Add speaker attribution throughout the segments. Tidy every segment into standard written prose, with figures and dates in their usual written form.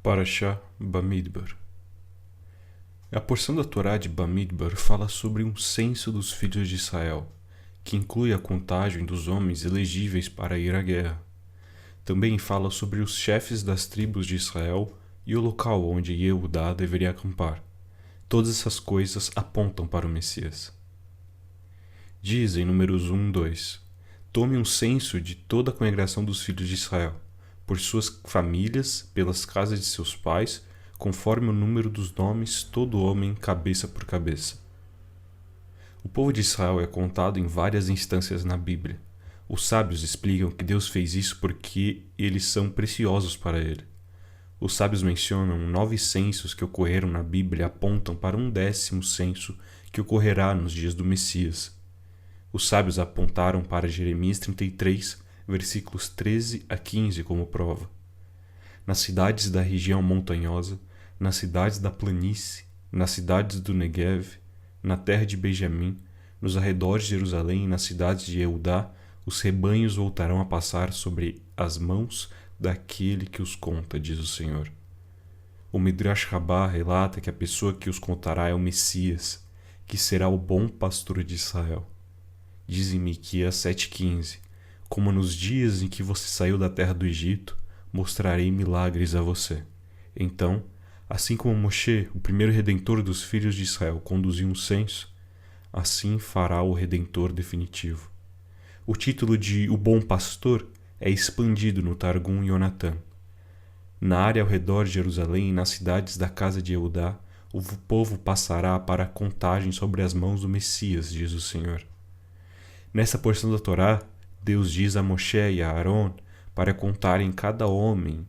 Speaker 1: Parashá Bamidbar. A porção da Torá de Bamidbar fala sobre um censo dos filhos de Israel, que inclui a contagem dos homens elegíveis para ir à guerra. Também fala sobre os chefes das tribos de Israel e o local onde Yehudá deveria acampar. Todas essas coisas apontam para o Messias. Diz em Números 1:2: Tome um censo de toda a congregação dos filhos de Israel, por suas famílias, pelas casas de seus pais, conforme o número dos nomes, todo homem, cabeça por cabeça. O povo de Israel é contado em várias instâncias na Bíblia. Os sábios explicam que Deus fez isso porque eles são preciosos para Ele. Os sábios mencionam 9 censos que ocorreram na Bíblia e apontam para um 10º censo que ocorrerá nos dias do Messias. Os sábios apontaram para Jeremias 33, versículos 13 a 15 como prova. Nas cidades da região montanhosa, nas cidades da planície, nas cidades do Negev, na terra de Benjamim, nos arredores de Jerusalém e nas cidades de Yehudá, os rebanhos voltarão a passar sobre as mãos daquele que os conta, diz o Senhor. O Midrash Rabbah relata que a pessoa que os contará é o Messias, que será o bom pastor de Israel. Diz em Miqueias 7,15: Como nos dias em que você saiu da terra do Egito, mostrarei milagres a você. Então, assim como Moshe, o primeiro redentor dos filhos de Israel, conduziu um censo, assim fará o redentor definitivo. O título de O Bom Pastor é expandido no Targum Yonatan. Na área ao redor de Jerusalém e nas cidades da casa de Yehudá, o povo passará para a contagem sobre as mãos do Messias, diz o Senhor. Nessa porção da Torá, Deus diz a Moshe e a Aaron para contarem cada homem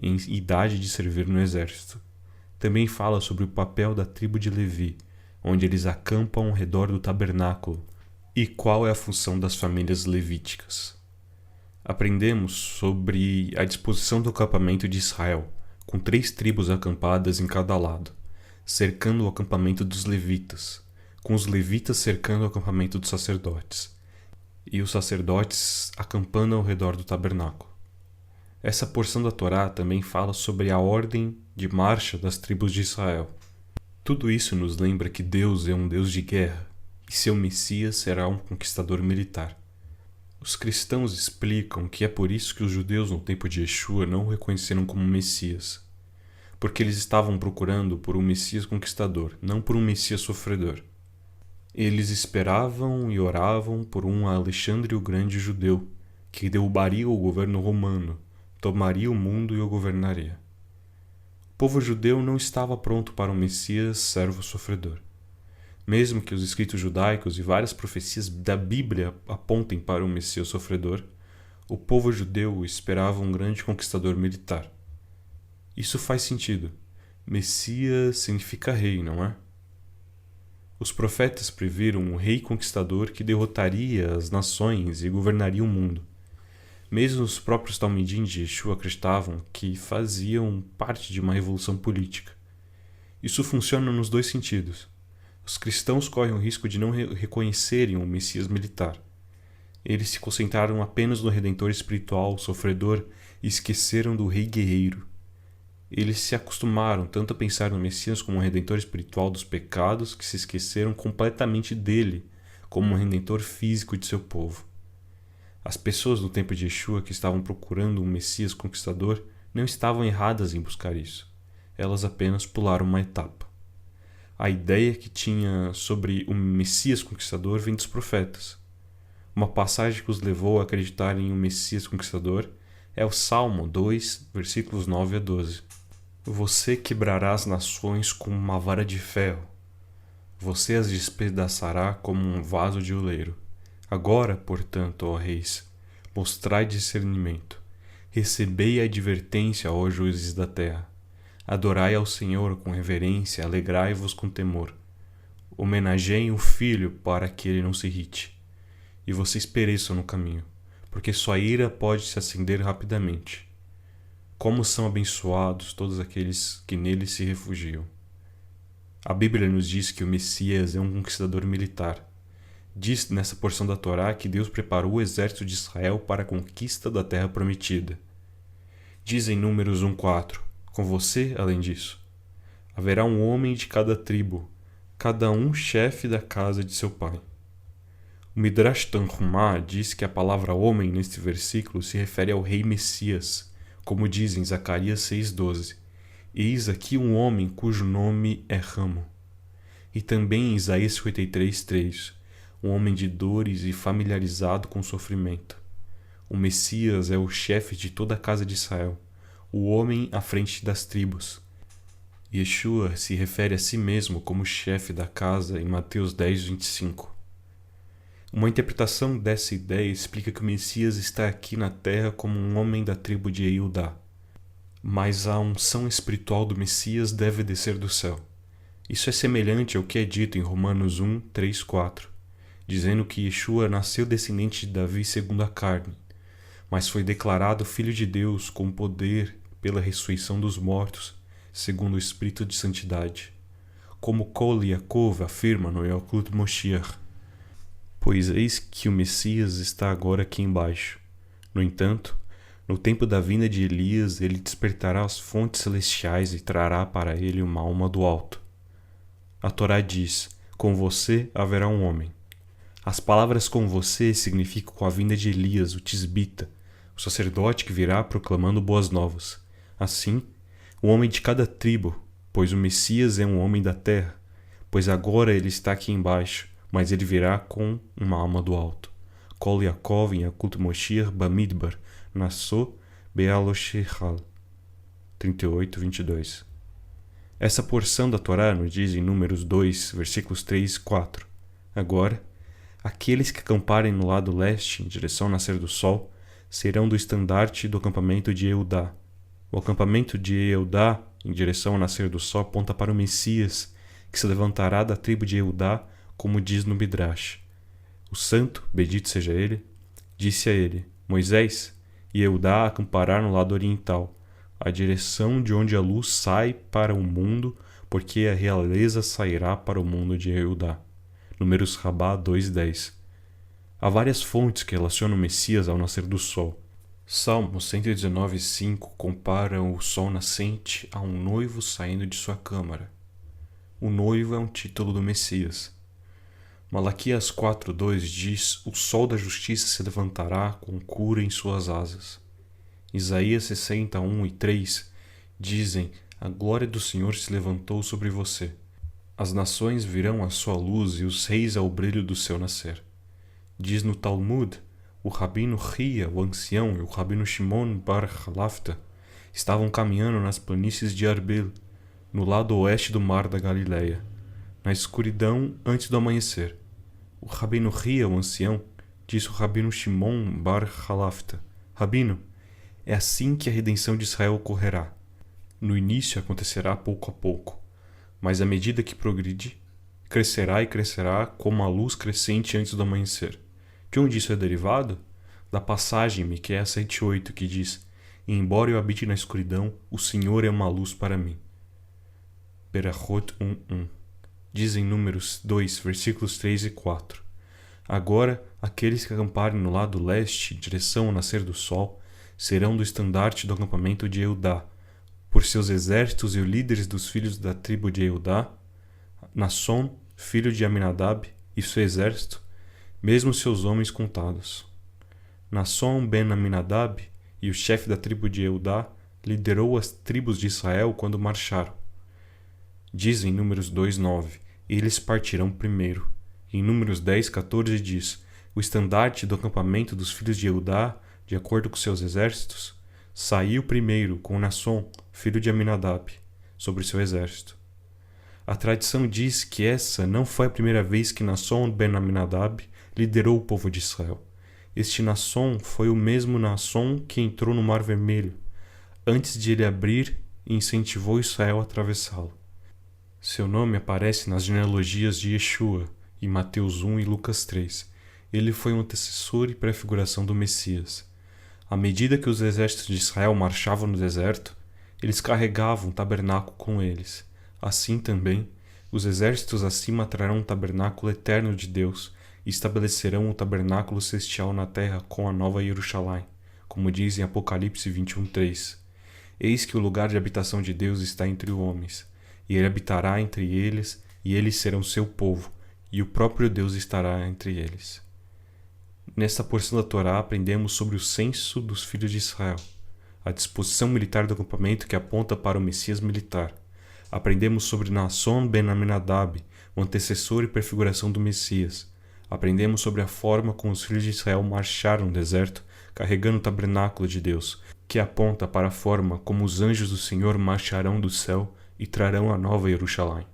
Speaker 1: em idade de servir no exército. Também fala sobre o papel da tribo de Levi, onde eles acampam ao redor do tabernáculo, e qual é a função das famílias levíticas. Aprendemos sobre a disposição do acampamento de Israel, com 3 tribos acampadas em cada lado, cercando o acampamento dos levitas, com os levitas cercando o acampamento dos sacerdotes, e os sacerdotes acampando ao redor do tabernáculo. Essa porção da Torá também fala sobre a ordem de marcha das tribos de Israel. Tudo isso nos lembra que Deus é um Deus de guerra e seu Messias será um conquistador militar. Os cristãos explicam que é por isso que os judeus no tempo de Yeshua não o reconheceram como Messias, porque eles estavam procurando por um Messias conquistador, não por um Messias sofredor. Eles esperavam e oravam por um Alexandre o Grande judeu, que derrubaria o governo romano, tomaria o mundo e o governaria. O povo judeu não estava pronto para um Messias servo sofredor. Mesmo que os escritos judaicos e várias profecias da Bíblia apontem para um Messias sofredor, o povo judeu esperava um grande conquistador militar. Isso faz sentido. Messias significa rei, não é? Os profetas previram um rei conquistador que derrotaria as nações e governaria o mundo. Mesmo os próprios Talmidim de Yeshua acreditavam que faziam parte de uma revolução política. Isso funciona nos 2 sentidos. Os cristãos correm o risco de não reconhecerem o Messias militar. Eles se concentraram apenas no Redentor espiritual, sofredor, e esqueceram do Rei guerreiro. Eles se acostumaram tanto a pensar no Messias como um Redentor espiritual dos pecados que se esqueceram completamente dele como um Redentor físico de seu povo. As pessoas do tempo de Yeshua que estavam procurando um Messias conquistador não estavam erradas em buscar isso. Elas apenas pularam uma etapa. A ideia que tinha sobre o Messias conquistador vem dos profetas. Uma passagem que os levou a acreditar em um Messias conquistador é o Salmo 2, versículos 9 a 12. Você quebrará as nações com uma vara de ferro. Você as despedaçará como um vaso de oleiro. Agora, portanto, ó reis, mostrai discernimento. Recebei a advertência, ó juízes da terra. Adorai ao Senhor com reverência, alegrai-vos com temor. Homenageiem o filho para que ele não se irrite. E vocês pereçam no caminho, porque sua ira pode se acender rapidamente. Como são abençoados todos aqueles que nele se refugiam. A Bíblia nos diz que o Messias é um conquistador militar. Diz nessa porção da Torá que Deus preparou o exército de Israel para a conquista da terra prometida. Diz em Números 1,4: Com você, além disso, haverá um homem de cada tribo, cada um chefe da casa de seu pai. O Midrash Tanhumá diz que a palavra homem neste versículo se refere ao rei Messias, como diz em Zacarias 6,12. Eis aqui um homem cujo nome é Ramo. E também em Isaías 53,3, um homem de dores e familiarizado com o sofrimento. O Messias é o chefe de toda a casa de Israel, o homem à frente das tribos. Yeshua se refere a si mesmo como chefe da casa em Mateus 10:25. Uma interpretação dessa ideia explica que o Messias está aqui na terra como um homem da tribo de Eudá. Mas a unção espiritual do Messias deve descer do céu. Isso é semelhante ao que é dito em Romanos 1:3-4, dizendo que Yeshua nasceu descendente de Davi segundo a carne, mas foi declarado Filho de Deus com poder pela ressurreição dos mortos, segundo o Espírito de Santidade, como Kol Yaakov afirma no Yalkut Moshiach. Pois eis que o Messias está agora aqui embaixo. No entanto, no tempo da vinda de Elias, ele despertará as fontes celestiais e trará para ele uma alma do alto. A Torá diz, com você haverá um homem. As palavras com você significam com a vinda de Elias, o tisbita, o sacerdote que virá proclamando boas novas. Assim, o homem de cada tribo, pois o Messias é um homem da terra, pois agora ele está aqui embaixo, mas ele virá com uma alma do alto. Kol Yaakov em Yalkut Moshiach Bamidbar, Nassô Bealoshechal 38:22. Essa porção da Torá nos diz em Números 2, versículos 3 e 4. Agora, aqueles que acamparem no lado leste, em direção ao nascer do sol, serão do estandarte do acampamento de Eudá. O acampamento de Eudá, em direção ao nascer do sol, aponta para o Messias, que se levantará da tribo de Eudá, como diz no Midrash. O santo, bendito seja ele, disse a ele, Moisés, e Eudá acampará no lado oriental, a direção de onde a luz sai para o mundo, porque a realeza sairá para o mundo de Eudá. Números Rabá 2:10. Há várias fontes que relacionam o Messias ao nascer do sol. Salmo 119:5 compara o sol nascente a um noivo saindo de sua câmara. O noivo é um título do Messias. Malaquias 4:2 diz, o sol da justiça se levantará com cura em suas asas. Isaías 60:1-3 dizem, a glória do Senhor se levantou sobre você. As nações virão à sua luz e os reis ao brilho do seu nascer. Diz no Talmud, o rabino Ria, o ancião, e o rabino Shimon bar Halafta estavam caminhando nas planícies de Arbel, no lado oeste do mar da Galileia, na escuridão antes do amanhecer. O rabino Ria, o ancião, disse ao rabino Shimon bar Halafta, Rabino, é assim que a redenção de Israel ocorrerá. No início acontecerá pouco a pouco, mas à medida que progride, crescerá e crescerá como a luz crescente antes do amanhecer. De onde isso é derivado? Da passagem em Miqueias 7:8 que diz, e embora eu habite na escuridão, o Senhor é uma luz para mim. Berachot 1:1. Diz em Números 2, versículos 3 e 4. Agora, aqueles que acamparem no lado leste, em direção ao nascer do sol, serão do estandarte do acampamento de Eudá, por seus exércitos e os líderes dos filhos da tribo de Eudá, Nasson, filho de Aminadab, e seu exército, mesmo seus homens contados. Nasson ben Aminadab, e o chefe da tribo de Eudá, liderou as tribos de Israel quando marcharam. Diz em Números 2:9, eles partirão primeiro. E em Números 10:14 diz, o estandarte do acampamento dos filhos de Eudá, de acordo com seus exércitos, saiu primeiro com Nasson, filho de Aminadab, sobre seu exército. A tradição diz que essa não foi a primeira vez que Nasson ben Aminadab liderou o povo de Israel. Este Nasson foi o mesmo Nasson que entrou no Mar Vermelho, antes de ele abrir e incentivou Israel a atravessá-lo. Seu nome aparece nas genealogias de Yeshua, em Mateus 1 e Lucas 3. Ele foi um antecessor e prefiguração do Messias. À medida que os exércitos de Israel marchavam no deserto, eles carregavam o tabernáculo com eles. Assim também, os exércitos acima trarão um tabernáculo eterno de Deus e estabelecerão o tabernáculo celestial na terra com a nova Jerusalém, como diz em Apocalipse 21:3. Eis que o lugar de habitação de Deus está entre os homens, e ele habitará entre eles, e eles serão seu povo, e o próprio Deus estará entre eles. Nesta porção da Torá aprendemos sobre o censo dos filhos de Israel, a disposição militar do acampamento que aponta para o Messias militar. Aprendemos sobre Naasson ben Aminadab, o antecessor e prefiguração do Messias. Aprendemos sobre a forma como os filhos de Israel marcharam no deserto, carregando o tabernáculo de Deus, que aponta para a forma como os anjos do Senhor marcharão do céu e trarão a nova Jerusalém.